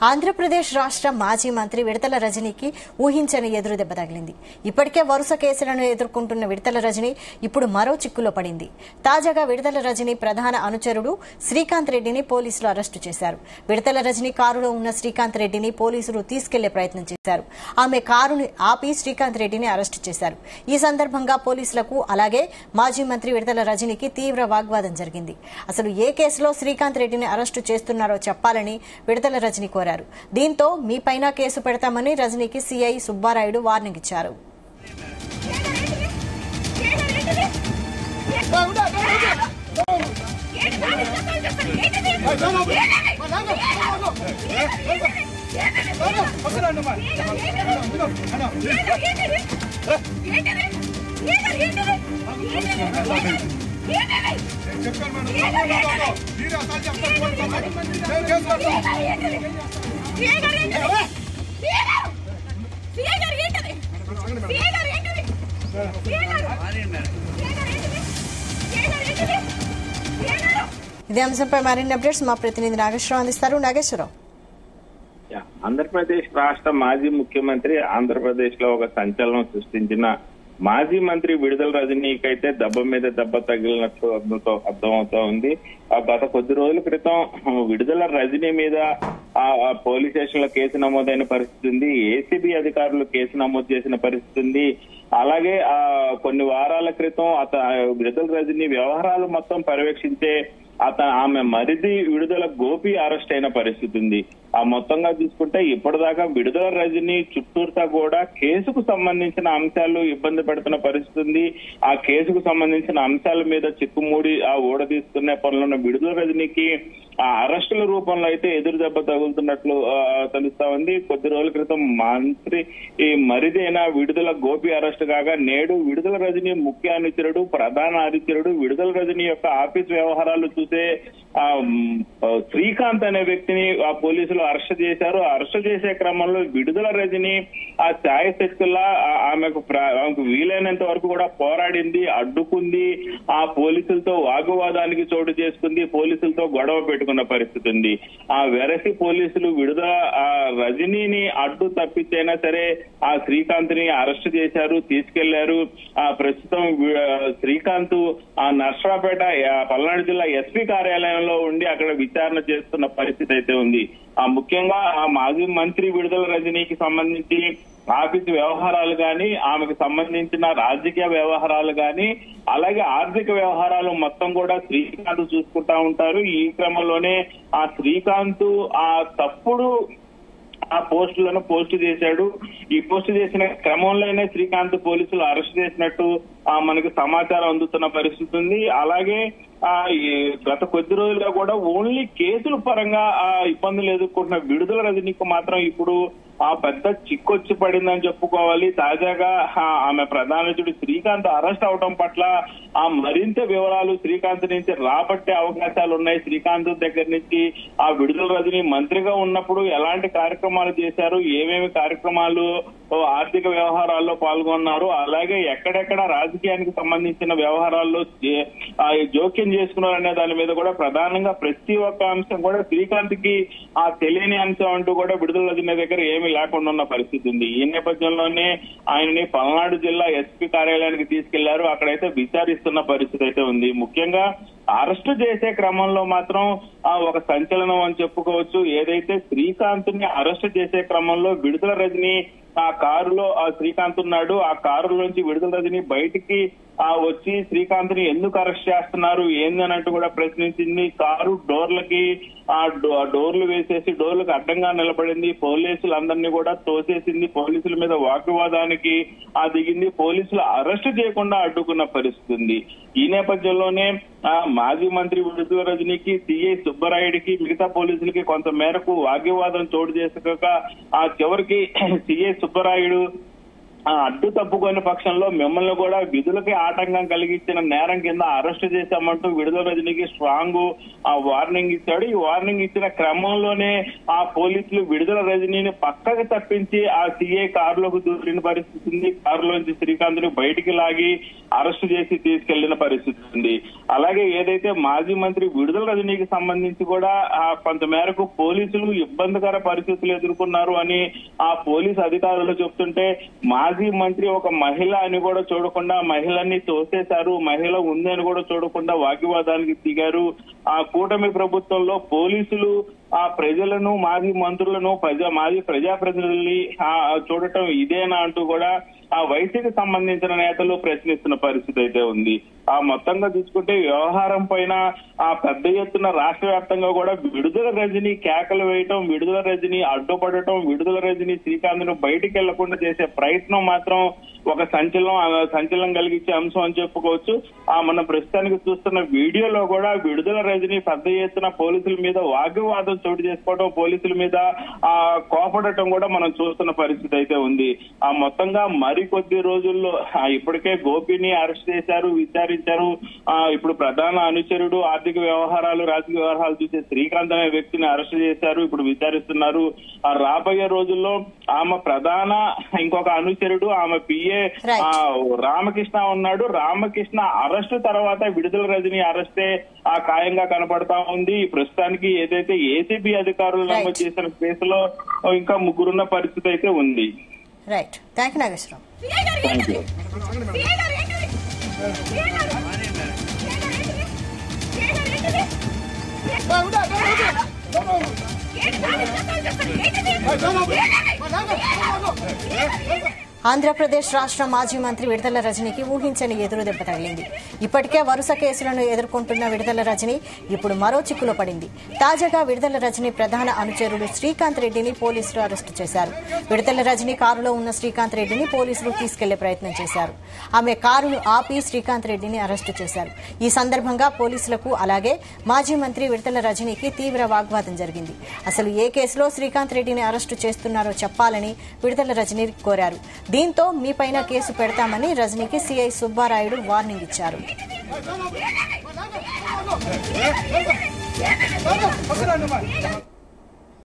ఆంధ్రప్రదేశ్ రాష్ట్ర మాజీ మంత్రి విడతల రజనీకి ఊహించని ఎదురు దెబ్బ తగిలింది. ఇప్పటికే వరుస కేసులను ఎదుర్కొంటున్న విడతల రజనీ ఇప్పుడు మరో చిక్కులో పడింది. తాజాగా విడతల రజనీ ప్రధాన అనుచరుడు శ్రీకాంత్ రెడ్డిని పోలీసులు అరెస్టు చేశారు. విడతల రజనీ కారులో ఉన్న శ్రీకాంత్ రెడ్డిని పోలీసులు తీసుకెళ్లే ప్రయత్నం చేశారు. ఆమె కారుని ఆపి శ్రీకాంత్ రెడ్డిని అరెస్టు చేశారు. ఈ సందర్భంగా పోలీసులకు అలాగే మాజీ మంత్రి విడతల రజనీకి తీవ్ర వాగ్వాదం జరిగింది. అసలు ఏ కేసులో శ్రీకాంత్ రెడ్డిని అరెస్టు చేస్తున్నారో చెప్పాలని విడతల రజనీ కోరారు. దీంతో మీపైన కేసు పెడతామని రజనీకి సీఐ సుబ్బారాయుడు వార్నింగ్ ఇచ్చారు. ఇదే అంశంపై మరిన్ని అప్డేట్స్ మా ప్రతినిధి నాగేశ్వరరావు అందిస్తారు. నాగేశ్వరరావు, ఆంధ్రప్రదేశ్ రాష్ట్ర మాజీ ముఖ్యమంత్రి, ఆంధ్రప్రదేశ్ లో ఒక సంచలనం సృష్టించిన మాజీ మంత్రి విడుదల రజనీకైతే దెబ్బ మీద దెబ్బ తగిలినట్టు అర్థమవుతా ఉంది. గత కొద్ది రోజుల క్రితం విడుదల రజనీ మీద పోలీస్ స్టేషన్ లో కేసు నమోదైన పరిస్థితి ఉంది. ఏసీబీ అధికారులు కేసు నమోదు చేసిన పరిస్థితి ఉంది. అలాగే కొన్ని వారాల క్రితం విడుదల రజనీ వ్యవహారాలు మొత్తం పర్యవేక్షించే ఆమె మరిది విడుదల గోపి అరెస్ట్ అయిన పరిస్థితి ఉంది. మొత్తంగా చూసుకుంటే ఇప్పటిదాకా విడుదల రజనీ చుట్టూరుతా కూడా కేసుకు సంబంధించిన అంశాలు ఇబ్బంది పెడుతున్న పరిస్థితి ఉంది. ఆ కేసుకు సంబంధించిన అంశాల మీద చిక్కుమూడి ఊడదీస్తున్న పనులున్న విడుదల రజనీకి ఆ అరెస్టుల రూపంలో అయితే ఎదురు దెబ్బ తగులుతున్నట్లు తెలుస్తా ఉంది. కొద్ది రోజుల క్రితం మంత్రి మరిది అయిన విడుదల గోపి అరెస్ట్ కాగా నేడు విడుదల రజనీ ముఖ్య అనుచరుడు, ప్రధాన అనుచరుడు, విడుదల రజనీ యొక్క ఆఫీస్ వ్యవహారాలు చూసే శ్రీకాంత్ అనే వ్యక్తిని పోలీసులు అరెస్ట్ చేశారు. అరెస్ట్ చేసే క్రమంలో విడుదల రజనీ ఆ ఛాయశక్తుల్లా ఆమెకు వీలైనంత వరకు కూడా పోరాడింది, అడ్డుకుంది, ఆ పోలీసులతో వాగ్వాదానికి చోటు చేసుకుంది, పోలీసులతో గొడవ పెట్టుకున్న పరిస్థితి ఉంది. ఆ వెరసి పోలీసులు విడుదల రజనీని అడ్డు తప్పించైనా సరే ఆ శ్రీకాంత్ ని అరెస్ట్ చేశారు, తీసుకెళ్లారు. ప్రస్తుతం శ్రీకాంత్ నర్సరావుపేట పల్నాడు జిల్లా ఎస్పీ కార్యాలయంలో ఉండి అక్కడ విచారణ చేస్తున్న పరిస్థితి అయితే ఉంది. ముఖ్యంగా ఆ మాజీ మంత్రి విడుదల రజనీకి సంబంధించి ఆఫీసు వ్యవహారాలు గాని, ఆమెకు సంబంధించిన రాజకీయ వ్యవహారాలు గాని, అలాగే ఆర్థిక వ్యవహారాలు మొత్తం కూడా శ్రీకాంత్ చూసుకుంటా ఉంటారు. ఈ క్రమంలోనే ఆ శ్రీకాంత్ ఆ తప్పుడు ఆ పోస్టులను పోస్ట్ చేశాడు. ఈ పోస్ట్ చేసిన క్రమంలోనే శ్రీకాంత్ పోలీసులు అరెస్ట్ చేసినట్టు మనకి సమాచారం అందుతున్న పరిస్థితి ఉంది. అలాగే గత కొద్ది రోజులుగా కూడా ఓన్లీ కేసుల పరంగా ఇబ్బందులు ఎదుర్కొంటున్న విడుదల రజనీకి మాత్రం ఇప్పుడు పెద్ద చిక్కొచ్చి పడిందని చెప్పుకోవాలి. తాజాగా ఆమె ప్రధానుడు శ్రీకాంత్ అరెస్ట్ అవడం పట్ల మరింత వివరాలు శ్రీకాంత్ నుంచి రాబట్టే అవకాశాలు ఉన్నాయి. శ్రీకాంత్ దగ్గర నుంచి ఆ విడుదల రజనీ మంత్రిగా ఉన్నప్పుడు ఎలాంటి కార్యక్రమాలు చేశారు, ఏమేమి కార్యక్రమాలు ఆర్థిక వ్యవహారాల్లో పాల్గొన్నారు, అలాగే ఎక్కడెక్కడ రాజకీయానికి సంబంధించిన వ్యవహారాల్లో జోక్యం చేసుకున్నారనే దాని మీద కూడా ప్రధానంగా ప్రతి ఒక్క అంశం కూడా శ్రీకాంత్ కి తెలియని అంశం అంటూ కూడా విడుదల రజనీ దగ్గర ఏమీ లేకుండా ఉన్న పరిస్థితి ఉంది. ఈ నేపథ్యంలోనే ఆయనని పల్నాడు జిల్లా ఎస్పీ కార్యాలయానికి తీసుకెళ్లారు. అక్కడైతే విచారిస్తున్న పరిస్థితి అయితే ఉంది. ముఖ్యంగా అరెస్టు చేసే క్రమంలో మాత్రం ఒక సంచలనం అని చెప్పుకోవచ్చు. ఏదైతే శ్రీకాంత్ ని అరెస్టు చేసే క్రమంలో విడుదల రజనీ ఆ కారులో శ్రీకాంత్ ఉన్నాడు. ఆ కారులోంచి విడుదల రజనీ బయటికి వచ్చి శ్రీకాంత్ ని ఎందుకు అరెస్ట్ చేస్తున్నారు ఏందనంటూ కూడా ప్రశ్నించింది. కారు డోర్లకి డోర్లు వేసేసి డోర్లకు అడ్డంగా నిలబడింది. పోలీసులందరినీ కూడా తోసేసింది. పోలీసుల మీద వాగ్వాదానికి దిగింది. పోలీసులు అరెస్ట్ చేయకుండా అడ్డుకున్న పరిస్థితి ఉంది. ఈ నేపథ్యంలోనే మాజీ మంత్రి విడుదల రజనీకి, సీఐ సుబ్బరాయుడికి, మిగతా పోలీసులకి కొంత మేరకు వాగ్వాదం చోటు చేసుకోక చివరికి సీఐ సుబ్బరాయుడు అడ్డు తప్పుకునే పక్షంలో మిమ్మల్ని కూడా విధులకి ఆటంకం కలిగించిన నేరం కింద అరెస్ట్ చేశామంటూ విడుదల రజనీకి స్ట్రాంగ్ వార్నింగ్ ఇచ్చాడు. ఈ వార్నింగ్ ఇచ్చిన క్రమంలోనే ఆ పోలీసులు విడుదల రజనీని పక్కకి తప్పించి ఆ సిఐ కారులోకి దూరిన పరిస్థితి ఉంది. కారులోంచి శ్రీకాంత్ ని బయటికి లాగి అరెస్ట్ చేసి తీసుకెళ్లిన పరిస్థితి ఉంది. అలాగే ఏదైతే మాజీ మంత్రి విడుదల రజనీకి సంబంధించి కూడా కొంతమేరకు పోలీసులు ఇబ్బందికర పరిస్థితులు ఎదుర్కొన్నారు అని ఆ పోలీసు అధికారులు చెప్తుంటే మాజీ మంత్రి ఒక మహిళ అని కూడా చూడకుండా మహిళని తోసేశారు, మహిళ ఉంది అని కూడా చూడకుండా వాగ్వివాదానికి దిగారు. ఆ కూటమి ప్రభుత్వంలో పోలీసులు ఆ ప్రజలను మాజీ మంత్రులను మాజీ ప్రజాప్రతినిధుల్ని చూడటం ఇదేనా అంటూ కూడా ఆ వైసీపీకి సంబంధించిన నేతలు ప్రశ్నిస్తున్న పరిస్థితి అయితే ఉంది. ఆ మొత్తంగా చూసుకుంటే వ్యవహారం పైన ఆ పెద్ద ఎత్తున రాష్ట్ర వ్యాప్తంగా కూడా విడుదల రజనీ కేకలు వేయటం, విడుదల రజనీ అడ్డుపడటం, విడుదల రజనీ శ్రీకాంత్ ను బయటికి వెళ్లకుండా చేసే ప్రయత్నం మాత్రం ఒక సంచలనం కలిగించే అంశం అని చెప్పుకోవచ్చు. మనం ప్రస్తుతానికి చూస్తున్న వీడియోలో కూడా విడుదల రజనీ పెద్ద ఎత్తున పోలీసుల మీద వాగ్వివాదం చోటు చేసుకోవడం, పోలీసుల మీద కోపడటం కూడా మనం చూస్తున్న పరిస్థితి అయితే ఉంది. ఆ మొత్తంగా మరికొద్ది రోజుల్లో ఇప్పటికే గోపిని అరెస్ట్ చేశారు, విచారించారు. ఇప్పుడు ప్రధాన అనుచరుడు ఆర్థిక వ్యవహారాలు రాజకీయ వ్యవహారాలు చూసే శ్రీకాంత్ అనే వ్యక్తిని అరెస్ట్ చేశారు, ఇప్పుడు విచారిస్తున్నారు. రాబోయే రోజుల్లో ఆమె ప్రధాన ఇంకొక అనుచరుడు ఆమె పిఏ రామకృష్ణ ఉన్నాడు. రామకృష్ణ అరెస్టు తర్వాత విడుదల రజనీ అరెస్టే ఖాయంగా కనపడతా ఉంది. ప్రస్తుతానికి ఏదైతే ఏసీబీ అధికారులు నమోదు చేసిన కేసులో ఇంకా ముగ్గురున్న పరిస్థితి అయితే ఉంది. Right, thank you Nageswara Rao. Andhra Pradesh రాష్ట్ర మాజీ మంత్రి విడుదల రజనీకి ఊహించని ఎదురుదెబ్బ తగిలింది. ఇప్పటికే వరుస కేసులను ఎదుర్కొంటున్న విడుదల రజనీ ఇప్పుడు మరో చిక్కులో పడింది. తాజాగా విడుదల రజనీ ప్రధాన అనుచరుడు శ్రీకాంత్ రెడ్డిని పోలీసులు అరెస్టు చేశారు. విడుదల రజనీ కారులో ఉన్న శ్రీకాంత్ రెడ్డిని పోలీసులు తీసుకెళ్లే ప్రయత్నం చేశారు. ఆమె కారును ఆపి శ్రీకాంత్ రెడ్డిని అరెస్టు చేశారు. ఈ సందర్భంగా పోలీసులకు అలాగే మాజీ మంత్రి విడుదల రజనీకి తీవ్ర వాగ్వాదం జరిగింది. అసలు ఏ కేసులో శ్రీకాంత్ రెడ్డిని అరెస్టు చేస్తున్నారో చెప్పాలని విడుదల రజనీ కోరారు. దీంతో మీపైన కేసు పెడతామని రజనీకి సీఐ సుబ్బారాయుడు వార్నింగ్ ఇచ్చారు.